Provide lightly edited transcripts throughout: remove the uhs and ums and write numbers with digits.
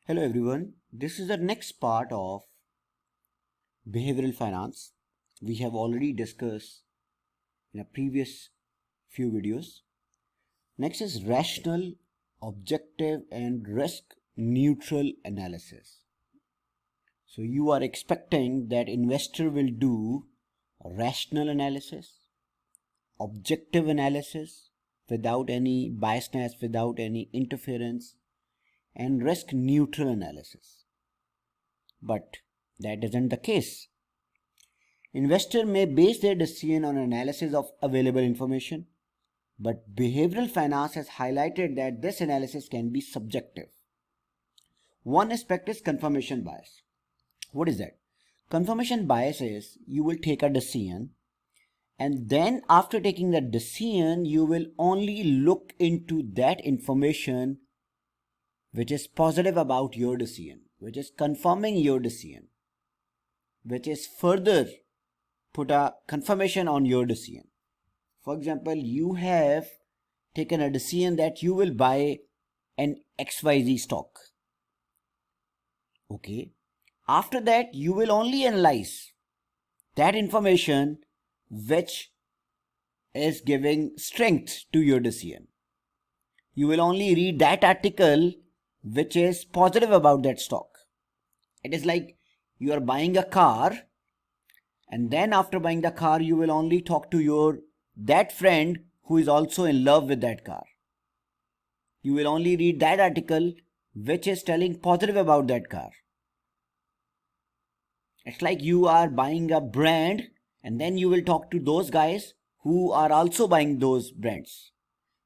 Hello everyone, this is the next part of behavioral finance. We have already discussed in a previous few videos. Next is rational, objective and risk neutral analysis. So you are expecting that investor will do rational analysis, objective analysis without any biasness, without any interference, and risk neutral analysis. But that isn't the case. Investor may base their decision on analysis of available information, but behavioral finance has highlighted that this analysis can be subjective. One aspect is confirmation bias. What is that? Confirmation bias is you will take a decision, and then after taking that decision, you will only look into that information which is positive about your decision, which is confirming your decision, which is further put a confirmation on your decision. For example, you have taken a decision that you will buy an XYZ stock. Okay. After that, you will only analyze that information which is giving strength to your decision. You will only read that article which is positive about that stock. It is like you are buying a car, and then after buying the car, you will only talk to that friend who is also in love with that car. You will only read that article which is telling positive about that car. It's like you are buying a brand, and then you will talk to those guys who are also buying those brands.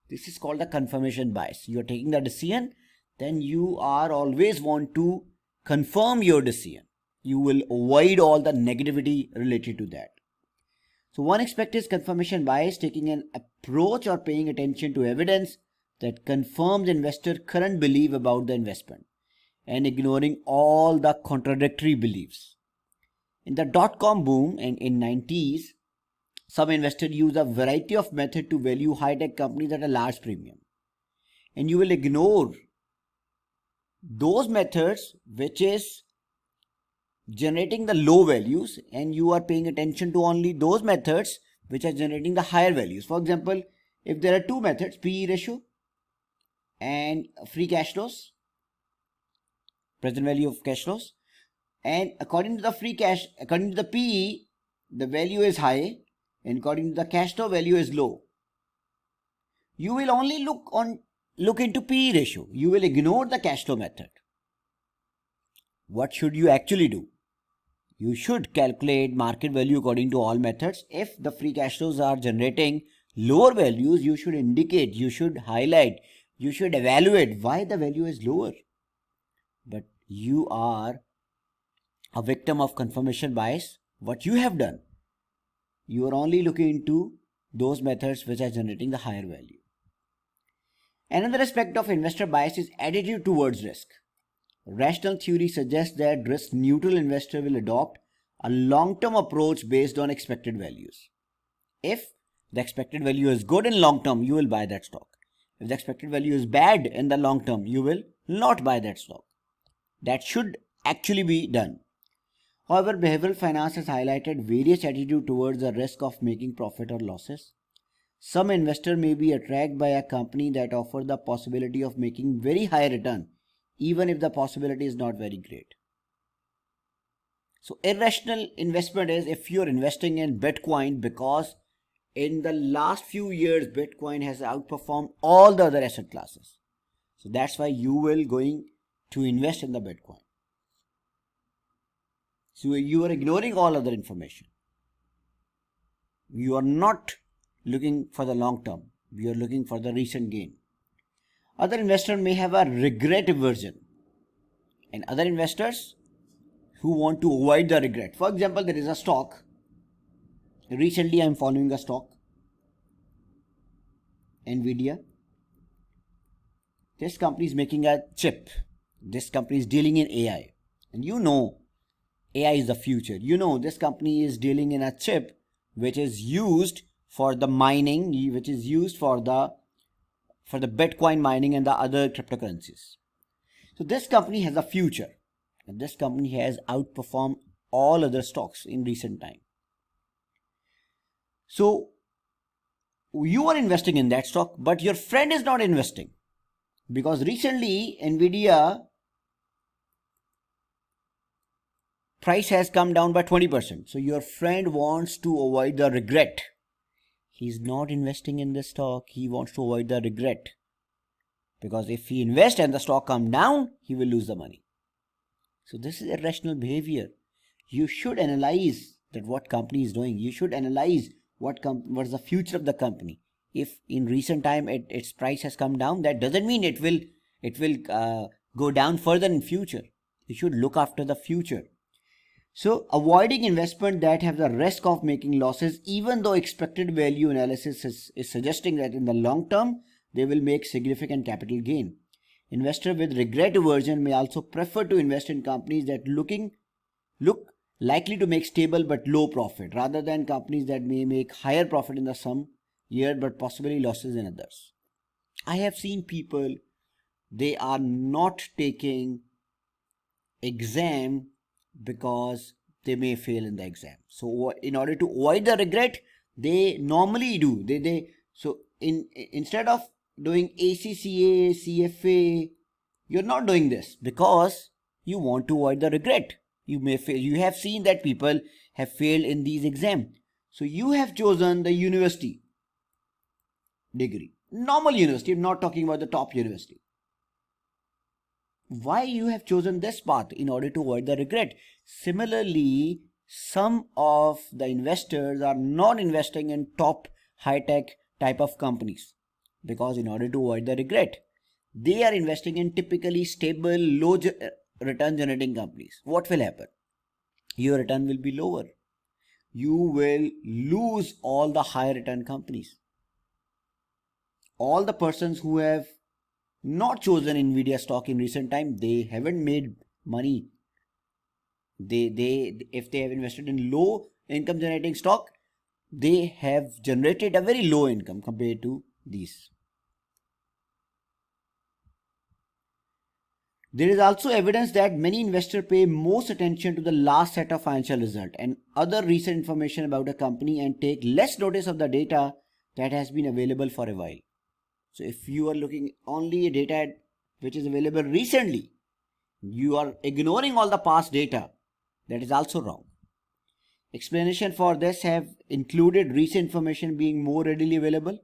This is called the confirmation bias. You are taking the decision, then you are always want to confirm your decision. You will avoid all the negativity related to that. So one aspect is confirmation bias, taking an approach or paying attention to evidence that confirms investor current belief about the investment and ignoring all the contradictory beliefs. In the dot-com boom and in 90s, some investors use a variety of methods to value high-tech companies at a large premium. And you will ignore those methods which is generating the low values, and you are paying attention to only those methods which are generating the higher values. For example, if there are two methods, PE ratio and free cash flows, present value of cash flows, and according to the PE, the value is high, and according to the cash flow, value is low. You will only look into PE ratio. You will ignore the cash flow method. What should you actually do? You should calculate market value according to all methods. If the free cash flows are generating lower values, you should indicate, you should highlight, you should evaluate why the value is lower. But you are a victim of confirmation bias. What you have done, you are only looking into those methods which are generating the higher value. Another aspect of investor bias is attitude towards risk. Rational theory suggests that risk-neutral investor will adopt a long-term approach based on expected values. If the expected value is good in long term, you will buy that stock. If the expected value is bad in the long term, you will not buy that stock. That should actually be done. However, behavioral finance has highlighted various attitudes towards the risk of making profit or losses. Some investor may be attracted by a company that offers the possibility of making very high return, even if the possibility is not very great. So irrational investment is if you're investing in Bitcoin because in the last few years Bitcoin has outperformed all the other asset classes. So that's why you will going to invest in the Bitcoin. So you are ignoring all other information. You are not looking for the long term. You are looking for the recent gain. Other investors may have a regret aversion, and other investors who want to avoid the regret. For example, there is a stock. Recently, I am following a stock, Nvidia. This company is making a chip. This company is dealing in AI. And you know, AI is the future. You know, this company is dealing in a chip which is used for the mining, which is used for the Bitcoin mining and the other cryptocurrencies. So this company has a future, and this company has outperformed all other stocks in recent time. So you are investing in that stock, but your friend is not investing, because recently Nvidia price has come down by 20%. So your friend wants to avoid the regret. He's not investing in the stock. He wants to avoid the regret, because if he invests and the stock come down, he will lose the money. So this is irrational behavior. You should analyze that what company is doing. You should analyze what is the future of the company. If in recent time its price has come down, that doesn't mean it will go down further in future. You should look after the future. So avoiding investment that have the risk of making losses, even though expected value analysis is suggesting that in the long term they will make significant capital gain. Investor with regret aversion may also prefer to invest in companies that look likely to make stable but low profit, rather than companies that may make higher profit in the some year but possibly losses in others. I have seen people, they are not taking exam because they may fail in the exam. So in order to avoid the regret, they normally do so instead of doing ACCA, CFA, you're not doing this because you want to avoid the regret. You may fail. You have seen that people have failed in these exams. So you have chosen the university degree, normal university. I'm not talking about the top university. Why you have chosen this path? In order to avoid the regret. Similarly, some of the investors are not investing in top high-tech type of companies because in order to avoid the regret, they are investing in typically stable, low return generating companies. What will happen? Your return will be lower. You will lose all the high return companies. All the persons who have not chosen Nvidia stock in recent time, they haven't made money. If they have invested in low income generating stock, they have generated a very low income compared to these. There is also evidence that many investors pay most attention to the last set of financial result and other recent information about a company and take less notice of the data that has been available for a while. So if you are looking only data which is available recently, you are ignoring all the past data. That is also wrong. Explanation for this have included recent information being more readily available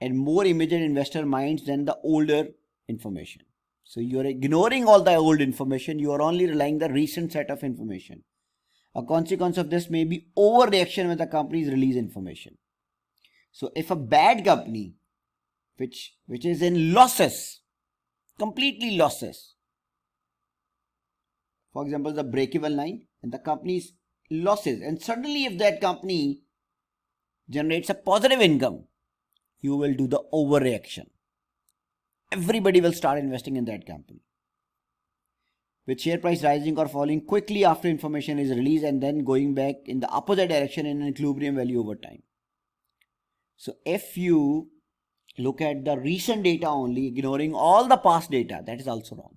and more immediate investor minds than the older information. So you are ignoring all the old information. You are only relying the recent set of information. A consequence of this may be overreaction when the companies release information. So if a bad company which is in losses, completely losses, for example the break-even line and the company's losses, and suddenly if that company generates a positive income, you will do the overreaction. Everybody will start investing in that company. With share price rising or falling quickly after information is released and then going back in the opposite direction in an equilibrium value over time. So if you look at the recent data only, ignoring all the past data, that is also wrong.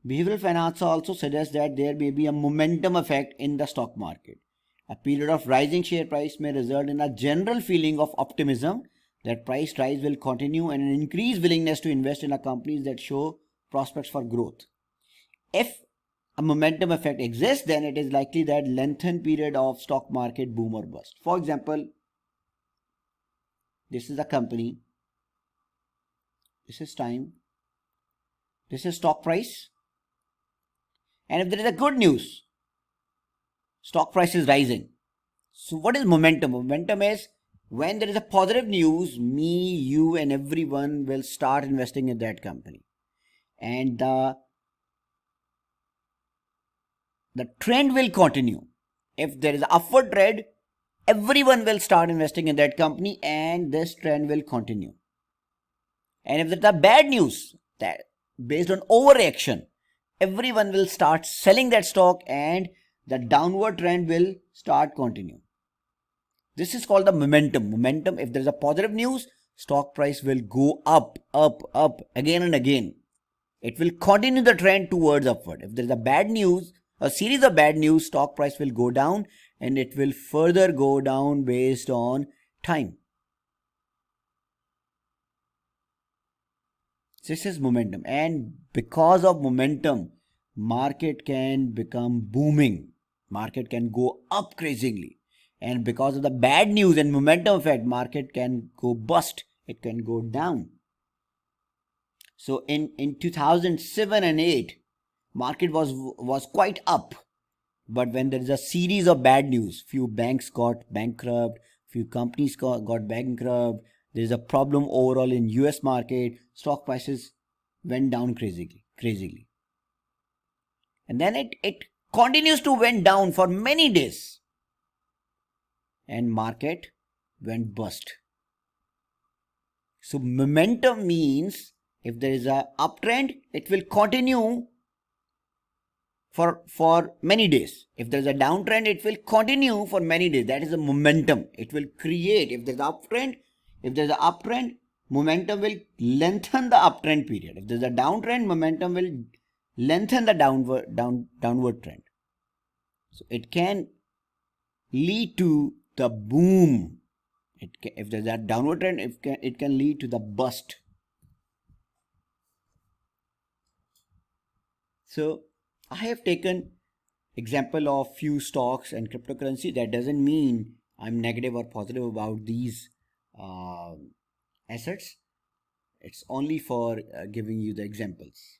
Behavioral finance also suggests that there may be a momentum effect in the stock market. A period of rising share price may result in a general feeling of optimism that price rise will continue and an increased willingness to invest in companies that show prospects for growth. If a momentum effect exists, then it is likely that lengthened period of stock market boom or bust. For example, this is a company, this is time, this is stock price, and if there is a good news, stock price is rising. So what is momentum? Momentum is when there is a positive news, me, you and everyone will start investing in that company. And the trend will continue. If there is an upward trend, everyone will start investing in that company and this trend will continue. And if there's a bad news, that based on overreaction, everyone will start selling that stock and the downward trend will start continue. This is called the momentum. Momentum, if there's a positive news, stock price will go up again and again. it will continue the trend towards upward. If there is a bad news, a series of bad news, stock price will go down and it will further go down based on time. This is momentum, and because of momentum, market can become booming. Market can go up crazily, and because of the bad news and momentum effect, market can go bust. It can go down. So in 2007 and 8, market was quite up, but when there is a series of bad news, few banks got bankrupt, few companies got bankrupt, there is a problem overall in US market, stock prices went down crazily. And then it continues to went down for many days. And market went bust. So momentum means if there is a uptrend, it will continue for many days. If there's a downtrend, it will continue for many days. That is a momentum. It will create. If there's an uptrend, momentum will lengthen the uptrend period. If there's a downtrend, momentum will lengthen the downward trend. So it can lead to the boom. If there's a downward trend, it can lead to the bust. So I have taken example of few stocks and cryptocurrency. That doesn't mean I'm negative or positive about these assets. It's only for giving you the examples.